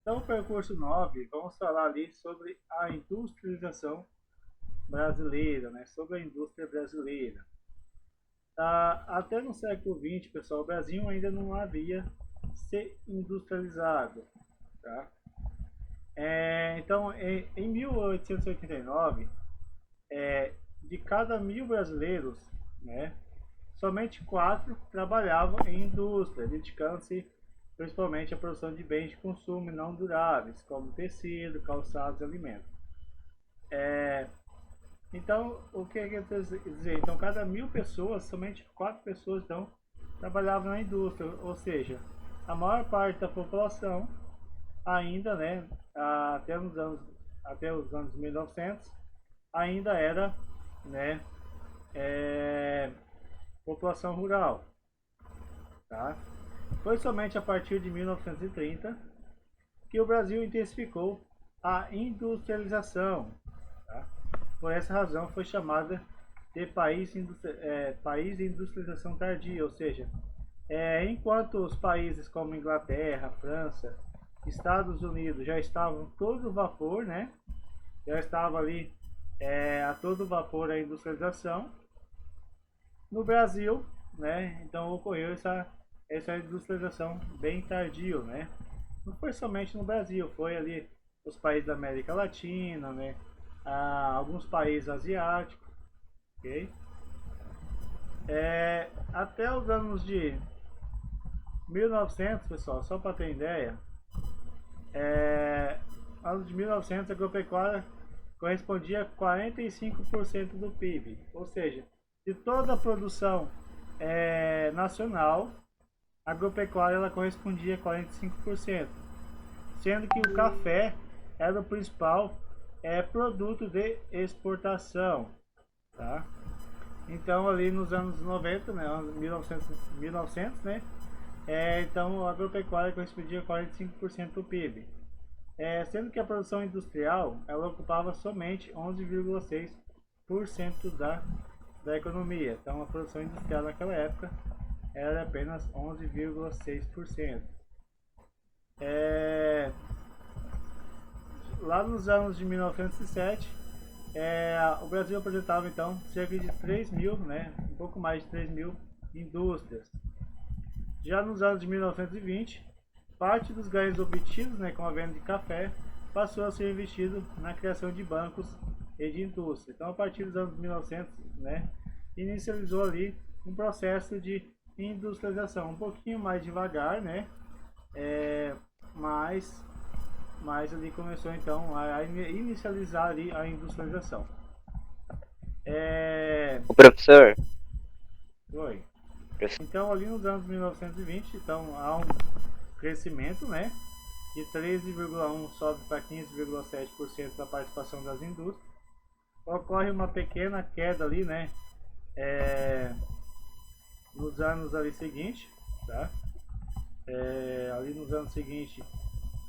Então, o percurso 9, vamos falar ali sobre a industrialização brasileira, né? Sobre a indústria brasileira. Até no século XX, pessoal, o Brasil ainda não havia se industrializado, tá? Então, em 1889, de cada 1.000 brasileiros, né, somente 4 trabalhavam em indústria, dedicando-se principalmente à produção de bens de consumo não duráveis, como tecido, calçados e alimentos. Então, o que quer dizer? Então, cada 1.000 pessoas, somente 4 pessoas então, trabalhavam na indústria, ou seja, a maior parte da população ainda, né, até, até os anos 1900, ainda era, né, é, população rural, tá? Foi somente a partir de 1930 que o Brasil intensificou a industrialização, tá? Por essa razão foi chamada de país de industrialização tardia, ou seja, enquanto os países como Inglaterra, França, Estados Unidos já estavam todo vapor, né? Já estava ali a todo vapor a industrialização. No Brasil, né? Então ocorreu essa industrialização bem tardio, né? Não foi somente no Brasil, foi ali os países da América Latina, né? Alguns países asiáticos, ok? Até os anos de 1900, pessoal, só para ter ideia, anos de 1900 a agropecuária correspondia a 45% do PIB, ou seja, de toda a produção nacional, a agropecuária ela correspondia a 45%, sendo que o café era o principal produto de exportação, tá? Então ali nos anos 90, né, 1900, né, então a agropecuária correspondia a 45% do PIB, sendo que a produção industrial ela ocupava somente 11,6% da economia. Então a produção industrial naquela época era apenas 11,6%. É, Lá nos anos de 1907, o Brasil apresentava então cerca de 3 mil, né, um pouco mais de 3 mil indústrias. Já nos anos de 1920, parte dos ganhos obtidos, né, com a venda de café passou a ser investido na criação de bancos e de indústria. Então, a partir dos anos 1900, né, inicializou ali um processo de industrialização, um pouquinho mais devagar, né, é, mas, mas ali começou então a inicializar ali a industrialização. É, O professor, Oi. prof- Então, ali nos anos 1920, então há um crescimento, né, de 13,1 sobe para 15,7% da participação das indústrias. Ocorre uma pequena queda ali, né, nos anos ali seguintes, tá? Ali nos anos seguintes,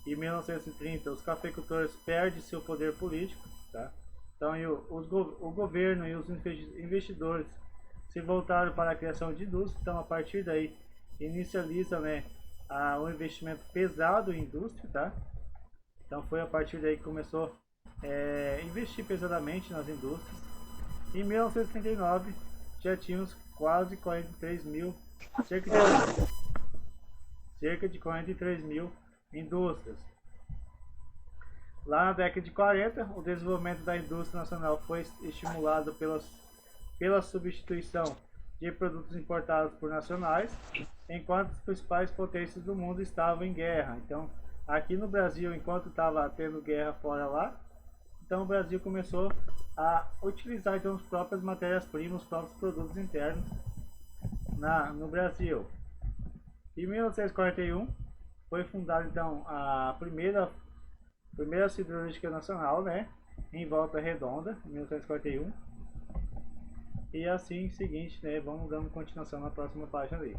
em 1930, os cafeicultores perdem seu poder político, tá? Então, o governo e os investidores se voltaram para a criação de indústria. Então, a partir daí, inicializa, né, um investimento pesado em indústria, tá? Então foi a partir daí que começou a investir pesadamente nas indústrias. Em 1939 já tínhamos quase 43 mil, cerca de, cerca de 43 mil indústrias. Lá na década de 40, o desenvolvimento da indústria nacional foi estimulado pela substituição de produtos importados por nacionais, enquanto as principais potências do mundo estavam em guerra. Então, aqui no Brasil, enquanto estava tendo guerra fora lá, então o Brasil começou a utilizar então as próprias matérias-primas, os próprios produtos internos no Brasil. Em 1941 foi fundada então a primeira siderúrgica nacional, né, em Volta Redonda, em 1941. E assim, seguinte, né, vamos dando continuação na próxima página ali.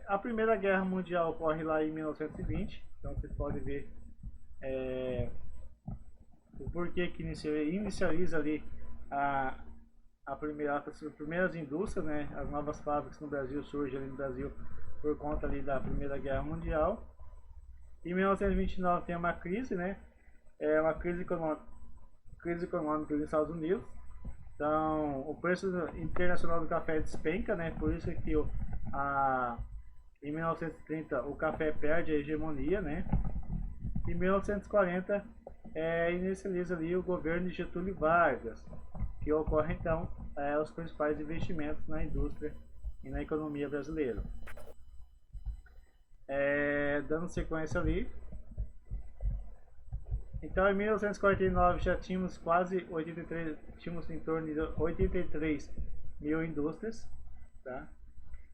A Primeira Guerra Mundial ocorre lá em 1920, então vocês podem ver o porquê que inicializa ali a, as primeiras indústrias, né, as novas fábricas no Brasil surgem ali no Brasil por conta ali da Primeira Guerra Mundial. Em 1929 tem uma crise, né? Uma crise econômica nos Estados Unidos. Então, o preço internacional do café despenca, né? Por isso que em 1930 o café perde a hegemonia, né? Em 1940 inicializa ali o governo de Getúlio Vargas, que ocorre então os principais investimentos na indústria e na economia brasileira. Dando sequência ali, então em 1949 já tínhamos quase 83, tínhamos em torno de 83 mil indústrias, tá?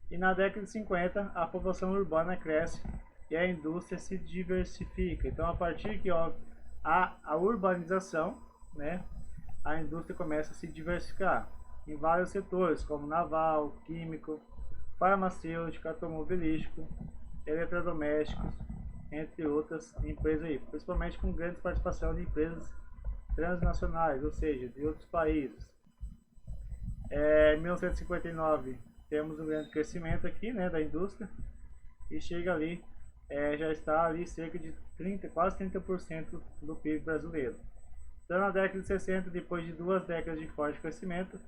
E na década de 50 a população urbana cresce e a indústria se diversifica. Então a partir que há a urbanização, né, a indústria começa a se diversificar em vários setores, como naval, químico, farmacêutico, automobilístico, eletrodomésticos, entre outras empresas aí, principalmente com grande participação de empresas transnacionais, ou seja, de outros países. Em 1959 temos um grande crescimento aqui, né, da indústria, e chega ali, já está ali cerca de 30, quase 30% do PIB brasileiro. Então na década de 60, depois de 2 décadas de forte crescimento,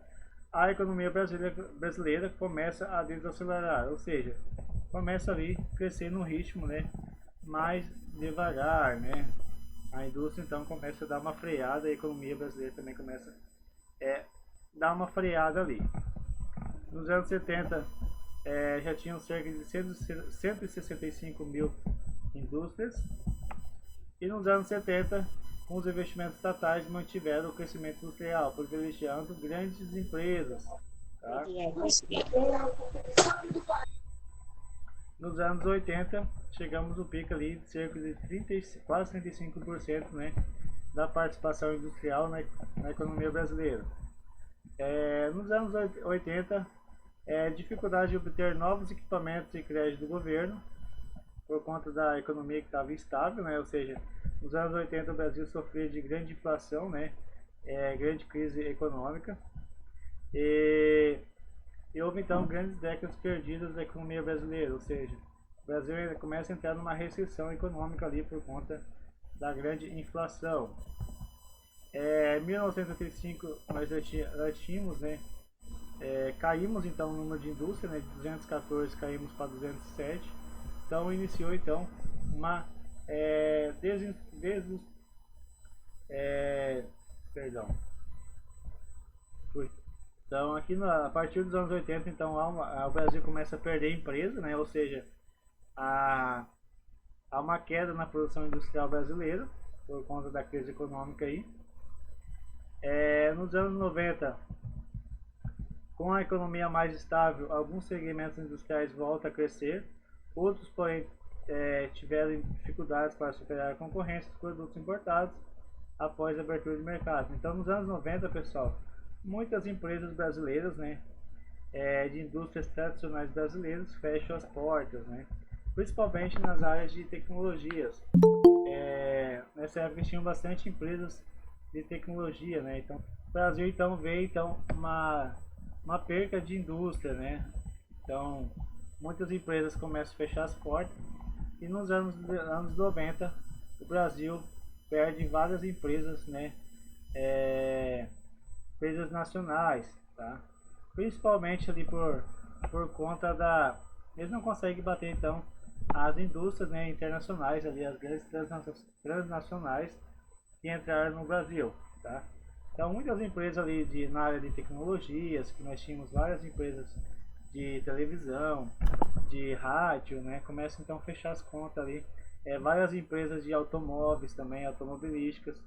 a economia brasileira começa a desacelerar, ou seja, começa ali a crescer num ritmo, né, mais devagar, né? A indústria então começa a dar uma freada, a economia brasileira também começa a dar uma freada ali. Nos anos 70 já tinham cerca de 165 mil indústrias, e nos anos 70 com os investimentos estatais mantiveram o crescimento industrial, privilegiando grandes empresas, tá? Nos anos 80, chegamos no pico ali de cerca de 30, quase 35%, né, da participação industrial na economia brasileira. Nos anos 80, dificuldade de obter novos equipamentos e crédito do governo, por conta da economia que estava instável, né, ou seja, nos anos 80 o Brasil sofria de grande inflação, né, grande crise econômica, e houve então grandes décadas perdidas da economia brasileira, ou seja, o Brasil começa a entrar numa recessão econômica ali por conta da grande inflação. Em 1985 nós tínhamos, né, caímos então no número de indústria, né, de 214 caímos para 207, então iniciou então uma perdão. Então aqui a partir dos anos 80 então o Brasil começa a perder empresa, né? Ou seja, há uma queda na produção industrial brasileira por conta da crise econômica aí. Nos anos 90, com a economia mais estável, alguns segmentos industriais voltam a crescer, outros porém tiveram dificuldades para superar a concorrência dos produtos importados após a abertura de mercado. Então nos anos 90, pessoal, muitas empresas brasileiras, né, de indústrias tradicionais brasileiras fecham as portas, né, principalmente nas áreas de tecnologias. Nessa época tinham bastante empresas de tecnologia, né, então o Brasil então veio então uma perca de indústria, né, então muitas empresas começam a fechar as portas, e nos anos 90 o Brasil perde várias empresas, né, empresas nacionais, tá? Principalmente ali por conta eles não conseguem bater então as indústrias, né, internacionais ali, as grandes transnacionais que entraram no Brasil, tá? Então muitas empresas ali na área de tecnologias, que nós tínhamos várias empresas de televisão, de rádio, né, começam então a fechar as contas ali, várias empresas de automóveis também, automobilísticas,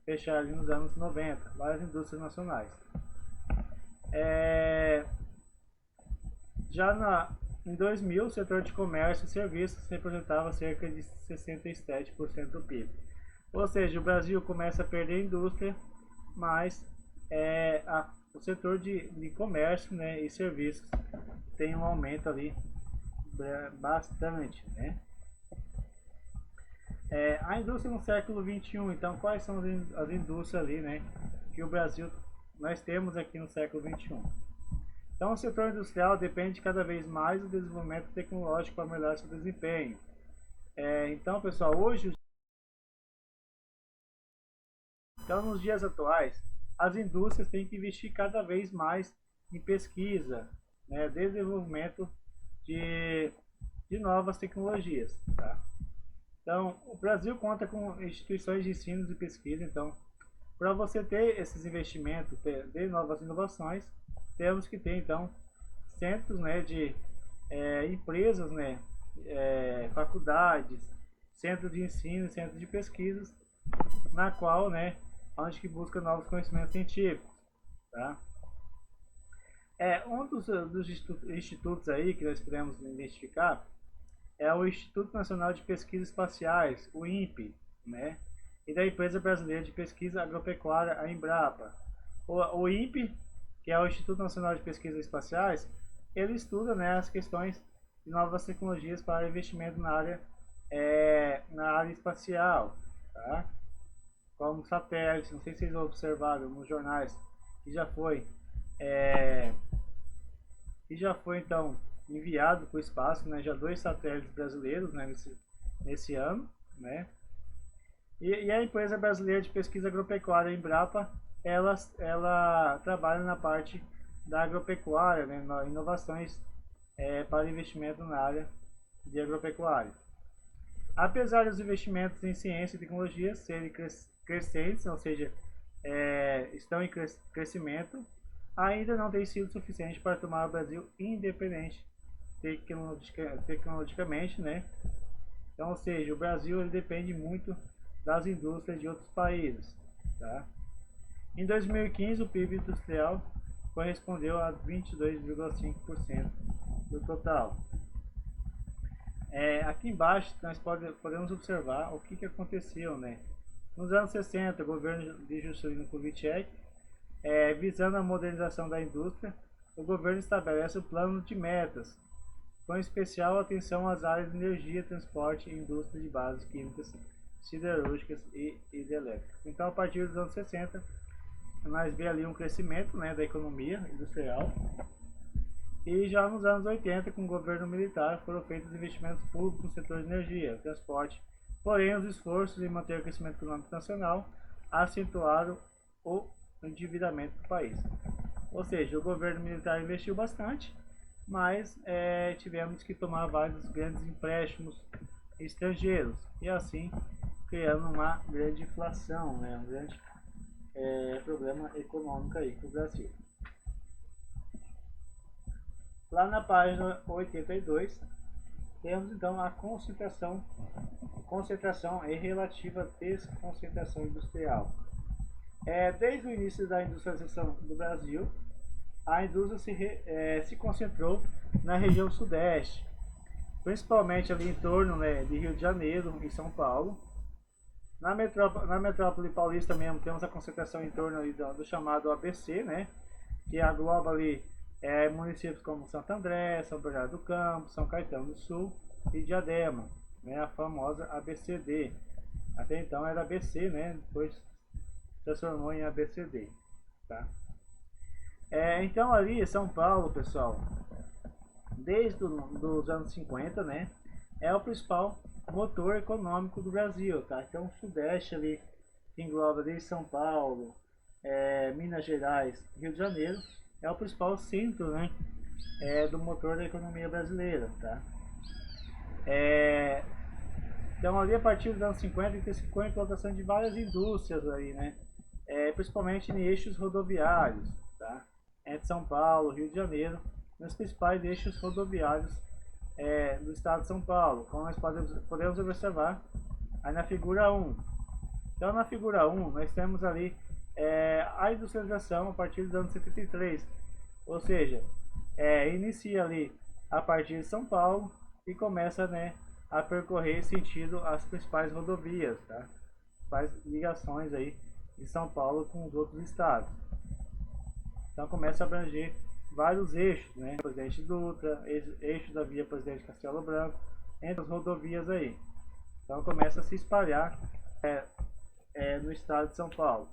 fecharam ali nos anos 90, várias indústrias nacionais. Em 2000, o setor de comércio e serviços representava cerca de 67% do PIB. Ou seja, o Brasil começa a perder a indústria, mas o setor de comércio, né, e serviços tem um aumento ali bastante, né? A indústria no século XXI, então quais são as indústrias ali, né, que o Brasil nós temos aqui no século XXI? Então o setor industrial depende cada vez mais do desenvolvimento tecnológico para melhorar seu desempenho. Então, pessoal, hoje, então, nos dias atuais, as indústrias têm que investir cada vez mais em pesquisa, né, desenvolvimento de, de novas tecnologias. Tá? Então, o Brasil conta com instituições de ensino e pesquisa. Então, para você ter esses investimentos, de novas inovações, temos que ter, então, centros, né, de empresas, né, faculdades, centros de ensino, centros de pesquisas, na qual, né, onde que busca novos conhecimentos científicos, tá? Um dos institutos aí que nós podemos identificar é o Instituto Nacional de Pesquisas Espaciais, o INPE, né? E da Empresa Brasileira de Pesquisa Agropecuária, a Embrapa. O INPE, que é o Instituto Nacional de Pesquisas Espaciais, ele estuda, né, as questões de novas tecnologias para investimento na área espacial, tá? Como satélites, não sei se vocês observaram nos jornais, que já foi, é, então enviado para o espaço, né, já 2 satélites brasileiros, né, nesse ano, né? E a empresa brasileira de pesquisa agropecuária, Embrapa, ela trabalha na parte da agropecuária, né, inovações para investimento na área de agropecuária. Apesar dos investimentos em ciência e tecnologia serem crescentes, ou seja, estão em crescimento, ainda não tem sido suficiente para tornar o Brasil independente tecnologicamente, né? Então, ou seja, o Brasil ele depende muito das indústrias de outros países, tá? Em 2015, o PIB industrial correspondeu a 22,5% do total. Aqui embaixo nós podemos observar o que aconteceu, né? Nos anos 60, o governo de Juscelino Kubitschek, visando a modernização da indústria, o governo estabelece o plano de metas, com especial atenção às áreas de energia, transporte e indústria de bases químicas, siderúrgicas e hidrelétricas. Então, a partir dos anos 60, nós vemos ali um crescimento, né, da economia industrial. E já nos anos 80, com o governo militar, foram feitos investimentos públicos no setor de energia, transporte. Porém, os esforços em manter o crescimento econômico nacional acentuaram o endividamento do país. Ou seja, o governo militar investiu bastante, mas tivemos que tomar vários grandes empréstimos estrangeiros e assim criando uma grande inflação, né, um grande problema econômico aí para o Brasil. Lá na página 82, temos então a concentração e relativa desconcentração industrial. Desde o início da industrialização do Brasil, a indústria se concentrou na região sudeste, principalmente ali em torno, né, de Rio de Janeiro e São Paulo. Na metrópole paulista mesmo temos a concentração em torno ali do chamado ABC, né, que agloba ali municípios como Santo André, São Bernardo do Campo, São Caetano do Sul e Diadema, né, a famosa ABCD. Até então era ABC, né, depois transformou em ABCD. Tá? Então ali São Paulo, pessoal, desde os anos 50, né, é o principal motor econômico do Brasil, tá? Então o Sudeste ali, que engloba desde São Paulo, Minas Gerais, Rio de Janeiro, é o principal centro, né, do motor da economia brasileira, tá? Então ali a partir dos anos 50 intensificou a implantação de várias indústrias aí, né? Principalmente em eixos rodoviários, tá? Entre São Paulo, Rio de Janeiro, nos principais eixos rodoviários do estado de São Paulo, como nós podemos observar aí na figura 1. Então na figura 1 nós temos ali a industrialização a partir dos anos 73, ou seja, inicia ali a partir de São Paulo e começa, né, a percorrer sentido as principais rodovias, tá? Faz ligações aí de São Paulo com os outros estados. Então começa a abranger vários eixos, né? Presidente Dutra, eixo da via Presidente Castelo Branco, entre as rodovias aí. Então começa a se espalhar no estado de São Paulo.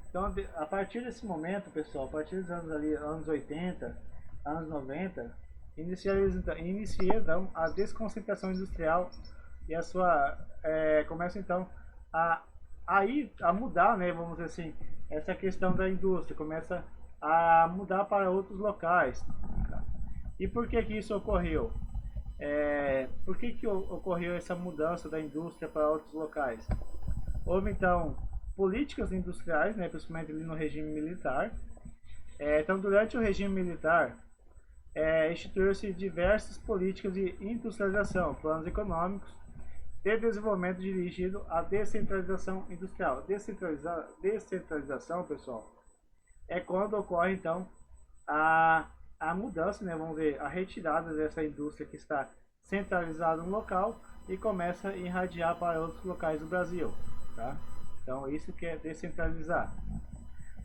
Então a partir desse momento, pessoal, a partir dos anos 80, anos 90, inicia então a desconcentração industrial e a sua começa então a a mudar, né, vamos dizer assim, essa questão da indústria começa a mudar para outros locais. E por que que isso ocorreu? Por que que ocorreu essa mudança da indústria para outros locais? Houve então políticas industriais, né, principalmente ali no regime militar. Então, durante o regime militar, instituiu-se diversas políticas de industrialização, planos econômicos de desenvolvimento dirigido à descentralização industrial. Descentralização, pessoal, é quando ocorre então a mudança, né, vamos ver, a retirada dessa indústria que está centralizada no local e começa a irradiar para outros locais do Brasil, tá? Então isso que é descentralizar.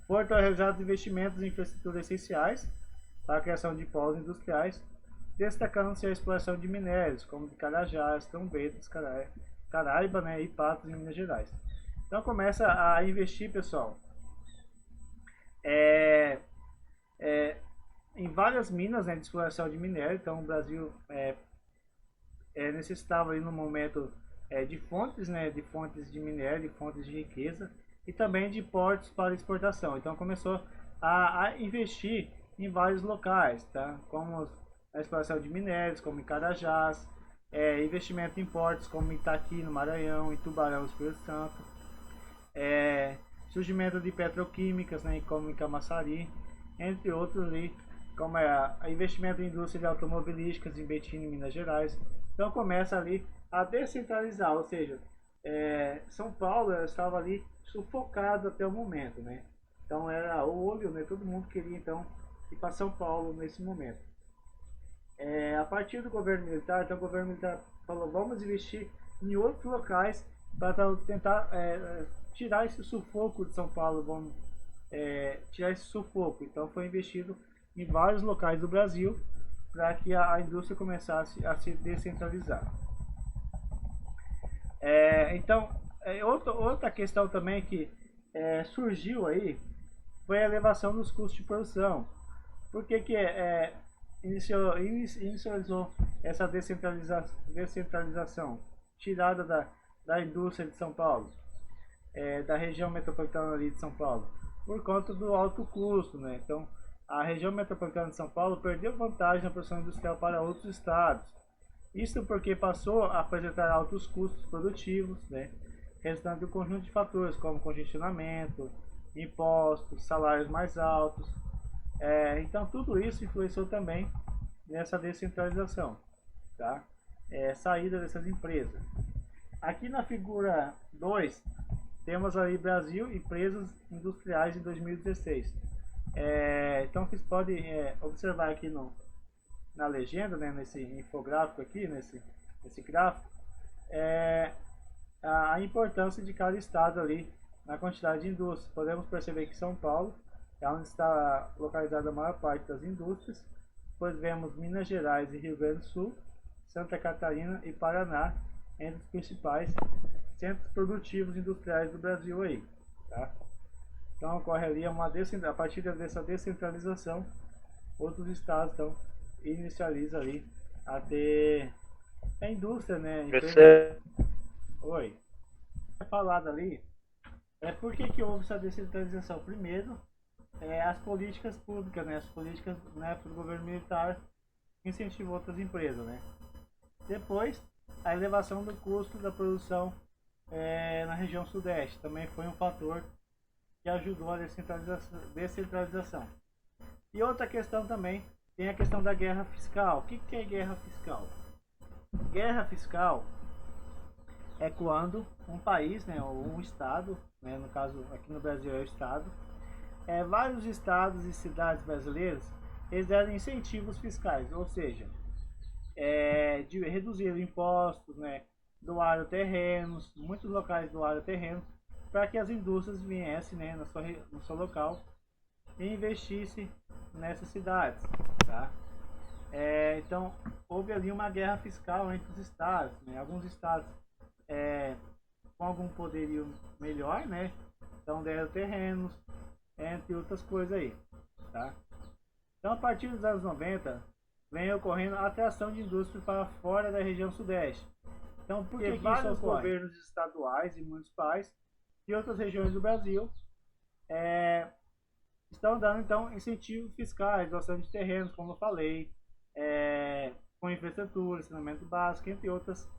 Foram realizados investimentos em infraestruturas essenciais para a criação de polos industriais, destacando-se a exploração de minérios, como de Carajás, Trombetas, Caraíba, né, e Patos, em Minas Gerais. Então começa a investir, pessoal, em várias minas, né, de exploração de minério. Então o Brasil necessitava ali no momento de fontes, né, de fontes de minério, de fontes de riqueza e também de portos para exportação. Então começou a investir em vários locais, tá? Como a exploração de minérios, como em Carajás, investimento em portos como Itaqui, no Maranhão, em Tubarão, no Espírito Santo, surgimento de petroquímicas, né, como em Camaçari, entre outros ali, como investimento em indústria de automobilísticas em Betim, em Minas Gerais. Então começa ali a descentralizar, ou seja, São Paulo estava ali sufocado até o momento, né? Então era o olho, né? Todo mundo queria então ir para São Paulo nesse momento. A partir do governo militar, então o governo militar falou: vamos investir em outros locais para tentar tirar esse sufoco de São Paulo, vamos tirar esse sufoco. Então foi investido em vários locais do Brasil para que a indústria começasse a se descentralizar. Então, outra questão também que surgiu aí foi a elevação dos custos de produção. Por que que inicializou essa descentralização, tirada da indústria de São Paulo, da região metropolitana ali de São Paulo? Por conta do alto custo, né? Então, a região metropolitana de São Paulo perdeu vantagem na produção industrial para outros estados. Isso porque passou a apresentar altos custos produtivos, né? Resultando de um conjunto de fatores como congestionamento, impostos, salários mais altos. Então tudo isso influenciou também nessa descentralização, tá? Saída dessas empresas. Aqui na figura 2 temos aí Brasil, empresas industriais em 2016. Então vocês podem observar aqui na legenda, né, nesse infográfico aqui, nesse gráfico, a importância de cada estado ali na quantidade de indústrias. Podemos perceber que São Paulo é onde está localizada a maior parte das indústrias, pois vemos Minas Gerais e Rio Grande do Sul, Santa Catarina e Paraná entre os principais centros produtivos industriais do Brasil aí, tá? Então ocorre ali a partir dessa descentralização, outros estados então inicializam ali a ter a indústria, né? Empresa... Oi. Falado ali, por que houve essa descentralização? Primeiro, as políticas públicas, né? As políticas na época do governo militar incentivou outras empresas, né? Depois, a elevação do custo da produção na região sudeste também foi um fator que ajudou a descentralização. E outra questão também, tem a questão da guerra fiscal. O que é guerra fiscal? Guerra fiscal é quando um país, né, ou um estado, né, no caso aqui no Brasil é o estado, vários estados e cidades brasileiras, eles deram incentivos fiscais, ou seja, de reduzir impostos, né, doaram terrenos, muitos locais doaram terrenos, para que as indústrias viessem, né, no seu local e investissem nessas cidades, tá? Então houve ali uma guerra fiscal entre os estados, né? Alguns estados com algum poderio melhor, né? Então deram terrenos, entre outras coisas aí, tá? Então a partir dos anos 90, vem ocorrendo atração de indústrias para fora da região sudeste. Então, por que vários governos estaduais e municipais de outras regiões do Brasil estão dando então incentivos fiscais, doação de terrenos, como eu falei, com infraestrutura, saneamento básico, entre outras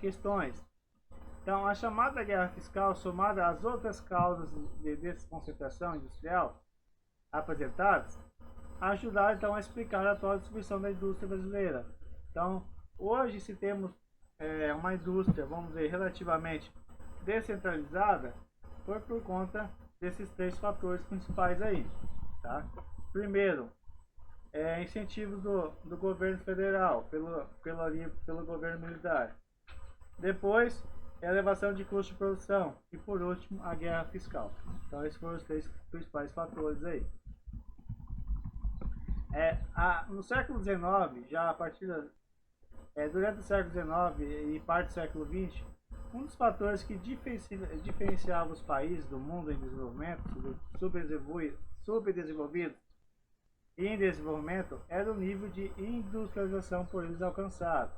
questões. Então, a chamada guerra fiscal, somada às outras causas de desconcentração industrial apresentadas, ajudaram então a explicar a atual distribuição da indústria brasileira. Então, hoje, se temos uma indústria, vamos dizer, relativamente descentralizada, foi por conta desses três fatores principais aí, tá? Primeiro, incentivos do governo federal, pelo governo militar. Depois, elevação de custo de produção. E por último, a guerra fiscal. Então, esses foram os três principais fatores aí. No século XIX, já a partir durante o século XIX e parte do século XX, um dos fatores que diferenciava os países do mundo em desenvolvimento, subdesenvolvido e em desenvolvimento, era o nível de industrialização por eles alcançado.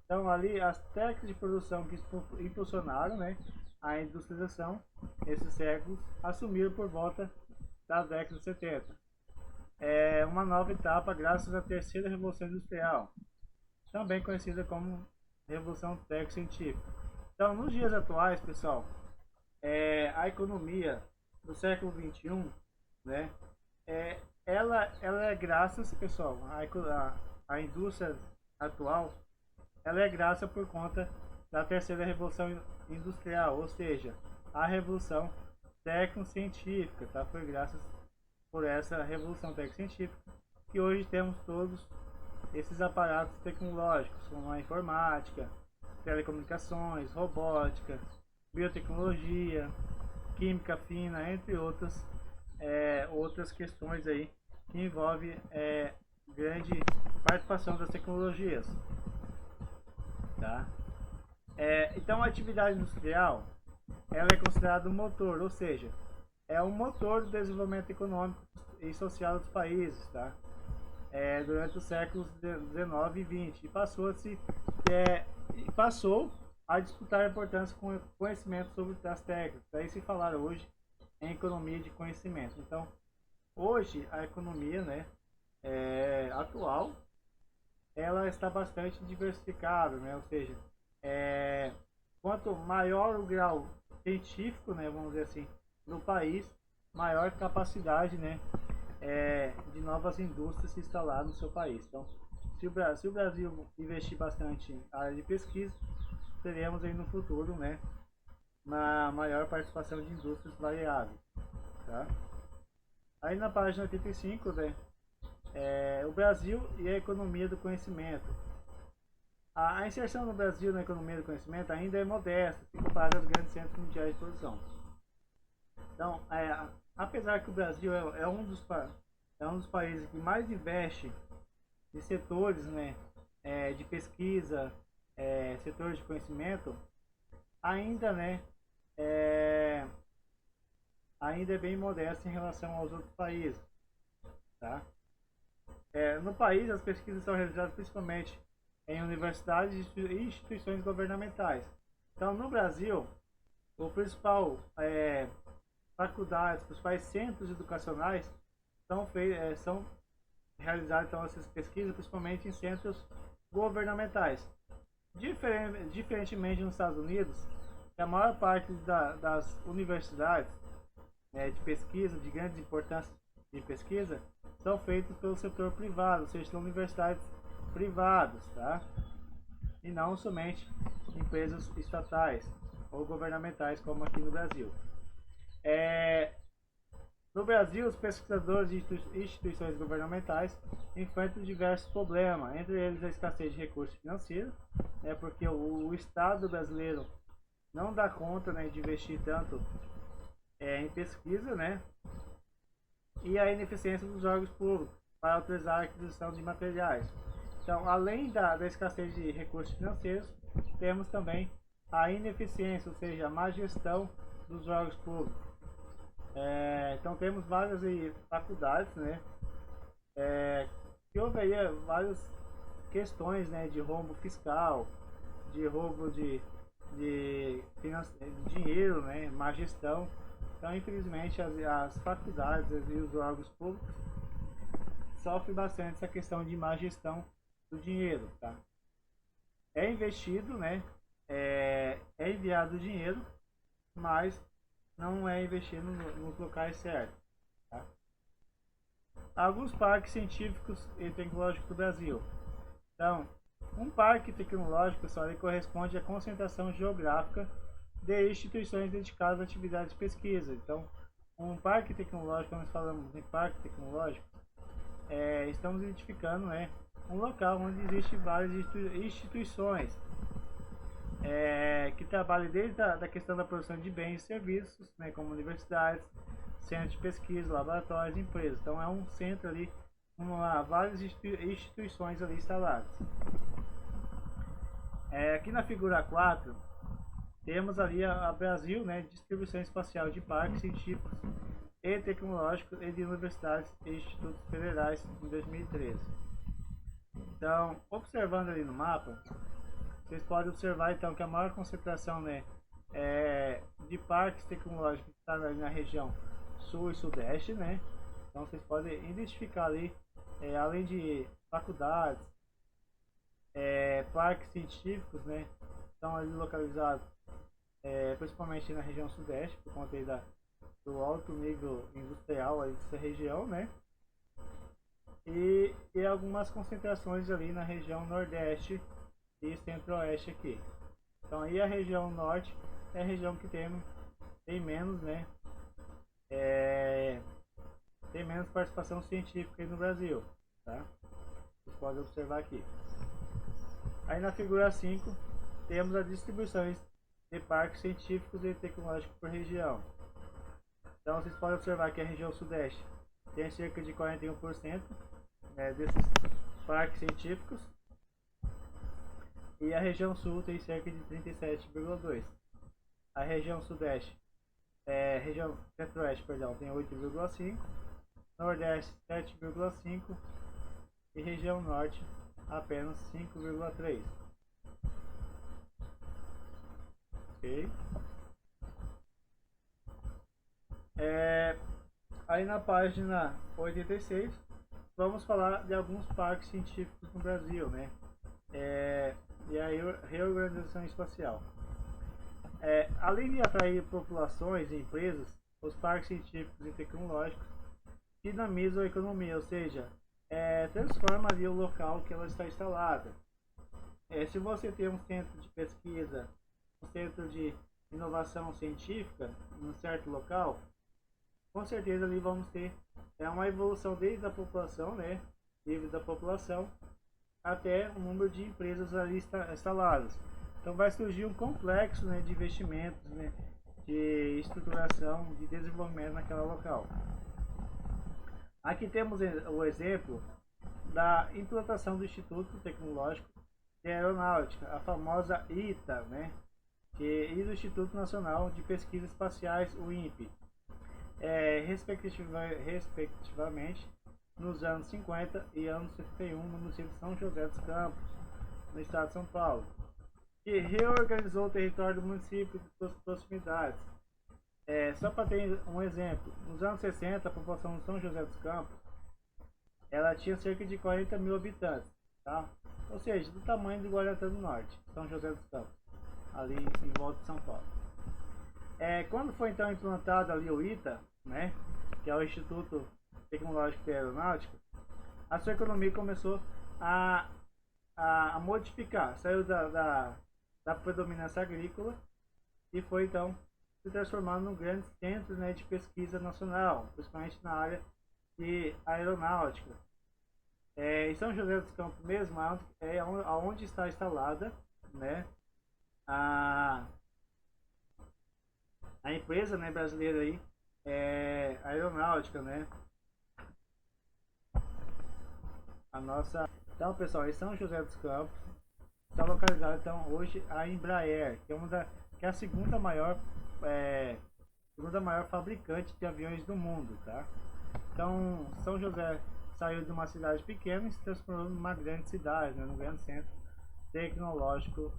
Então, ali, as técnicas de produção que impulsionaram, né, a industrialização nesses séculos assumiram por volta da década de 70. Uma nova etapa graças à terceira revolução industrial, também conhecida como revolução técnico-científica. Então, nos dias atuais, pessoal, a economia do século XXI, né, ela é graças, pessoal, a indústria atual, ela é graças por conta da terceira revolução industrial, ou seja, a revolução técnico-científica, tá? Foi graças por essa revolução técnico-científica que hoje temos todos esses aparatos tecnológicos, como a informática, telecomunicações, robótica, biotecnologia, química fina, entre outras questões aí que envolvem grande participação das tecnologias. Tá? Então, a atividade industrial ela é considerada um motor, ou seja, é um motor do desenvolvimento econômico e social dos países, tá? Durante os séculos 19 e 20 e passou a disputar a importância com conhecimento sobre as técnicas. Daí se falar hoje em economia de conhecimento. Então, hoje a economia, né, atual, ela está bastante diversificada, né? Ou seja, quanto maior o grau científico, né, vamos dizer assim, no país, maior capacidade, né, de novas indústrias se instalar no seu país. Então, se o Brasil investir bastante em área de pesquisa, teremos aí no futuro, né, uma maior participação de indústrias variáveis, tá? Aí na página 85, né, o Brasil e a economia do conhecimento. A inserção do Brasil na economia do conhecimento ainda é modesta, se comparada aos grandes centros mundiais de produção. Então, apesar que o Brasil é um dos países que mais investe em setores, né, de pesquisa, setores de conhecimento, ainda, né, ainda é bem modesto em relação aos outros países, tá? No país, as pesquisas são realizadas principalmente em universidades e instituições governamentais. Então, no Brasil, o principal faculdades, os principais centros educacionais são realizadas então essas pesquisas principalmente em centros governamentais. Diferentemente nos Estados Unidos, a maior parte das universidades de pesquisa, de grande importância de pesquisa, são feitas pelo setor privado, ou seja, são universidades privadas, tá? E não somente empresas estatais ou governamentais, como aqui no Brasil. No Brasil, os pesquisadores de instituições governamentais enfrentam diversos problemas, entre eles a escassez de recursos financeiros, porque o Estado brasileiro não dá conta, né, de investir tanto em pesquisa, né, e a ineficiência dos órgãos públicos para autorizar a aquisição de materiais. Então, além da escassez de recursos financeiros, temos também a ineficiência, ou seja, a má gestão dos órgãos públicos. Então, temos várias faculdades, né, que houve aí várias questões, né, de rombo fiscal, de roubo de dinheiro, né, má gestão. Então, infelizmente, as faculdades e os órgãos públicos sofrem bastante essa questão de má gestão do dinheiro, tá? É investido, né, é enviado o dinheiro, mas não é investido nos locais certos, tá? Alguns parques científicos e tecnológicos do Brasil. Então, um parque tecnológico, pessoal, ele corresponde à concentração geográfica de instituições dedicadas a atividades de pesquisa. Então, um parque tecnológico, quando nós falamos em parque tecnológico, estamos identificando, né, um local onde existem várias instituições que trabalham desde da questão da produção de bens e serviços, né, como universidades, centros de pesquisa, laboratórios, empresas. Então, é um centro ali várias instituições ali instaladas. Aqui na figura 4 temos ali a Brasil, né, distribuição espacial de parques científicos e tecnológicos e de universidades e institutos federais em 2013. Então, observando ali no mapa, vocês podem observar então que a maior concentração, né, de parques tecnológicos está ali na região sul e sudeste, né? Então vocês podem identificar ali, além de faculdades, parques científicos, né, estão ali localizados principalmente na região sudeste, por conta aí do alto nível industrial aí dessa região, né, e algumas concentrações ali na região nordeste e centro-oeste aqui. Então aí a região norte é a região que tem menos, né, tem menos participação científica aí no Brasil, tá? Vocês podem observar aqui. Aí na figura 5 temos as distribuições de parques científicos e tecnológicos por região. Então vocês podem observar que a região sudeste tem cerca de 41% desses parques científicos e a região sul tem cerca de 37,2%. A região sudeste, região centro-oeste, perdão, tem 8,5%, nordeste 7,5% e região norte apenas 5,3%. Ok? Aí na página 86 vamos falar de alguns parques científicos no Brasil, né? E a reorganização espacial. Além de atrair populações e empresas, os parques científicos e tecnológicos dinamizam a economia, ou seja, transforma ali o local que ela está instalada. Se você tem um centro de pesquisa, um centro de inovação científica em um certo local, com certeza ali vamos ter uma evolução desde a população, né, nível da população, até o número de empresas ali instaladas. Então vai surgir um complexo, né, de investimentos, né, de estruturação, de desenvolvimento naquela local. Aqui temos o exemplo da implantação do Instituto Tecnológico de Aeronáutica, a famosa ITA, né, e do Instituto Nacional de Pesquisas Espaciais, o INPE, respectivamente nos anos 50 e anos 71 no município de São José dos Campos, no estado de São Paulo, que reorganizou o território do município e suas proximidades. Só para ter um exemplo, nos anos 60 a população de São José dos Campos ela tinha cerca de 40 mil habitantes, tá? Ou seja, do tamanho de Guaratá do Norte, São José dos Campos, ali em volta de São Paulo. Quando foi então implantado ali o ITA, né, que é o Instituto Tecnológico de Aeronáutica, a sua economia começou a modificar, saiu da predominância agrícola e foi então se transformando num grande centro, né, de pesquisa nacional, principalmente na área de aeronáutica. Em São José dos Campos mesmo, onde está instalada, né, a empresa, né, brasileira aí, aeronáutica, né, a nossa. Então, pessoal, em São José dos Campos está localizada então hoje a Embraer, que é a segunda maior fabricante de aviões do mundo, tá? Então, São José saiu de uma cidade pequena e se transformou numa grande cidade, né, num grande centro tecnológico.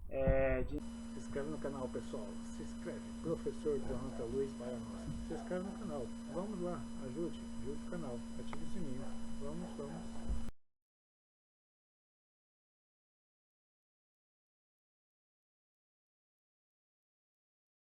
Se inscreve no canal, pessoal. Se inscreve. Professor Jonathan Luiz para nós. Se inscreve no canal. Vamos lá, ajude o canal.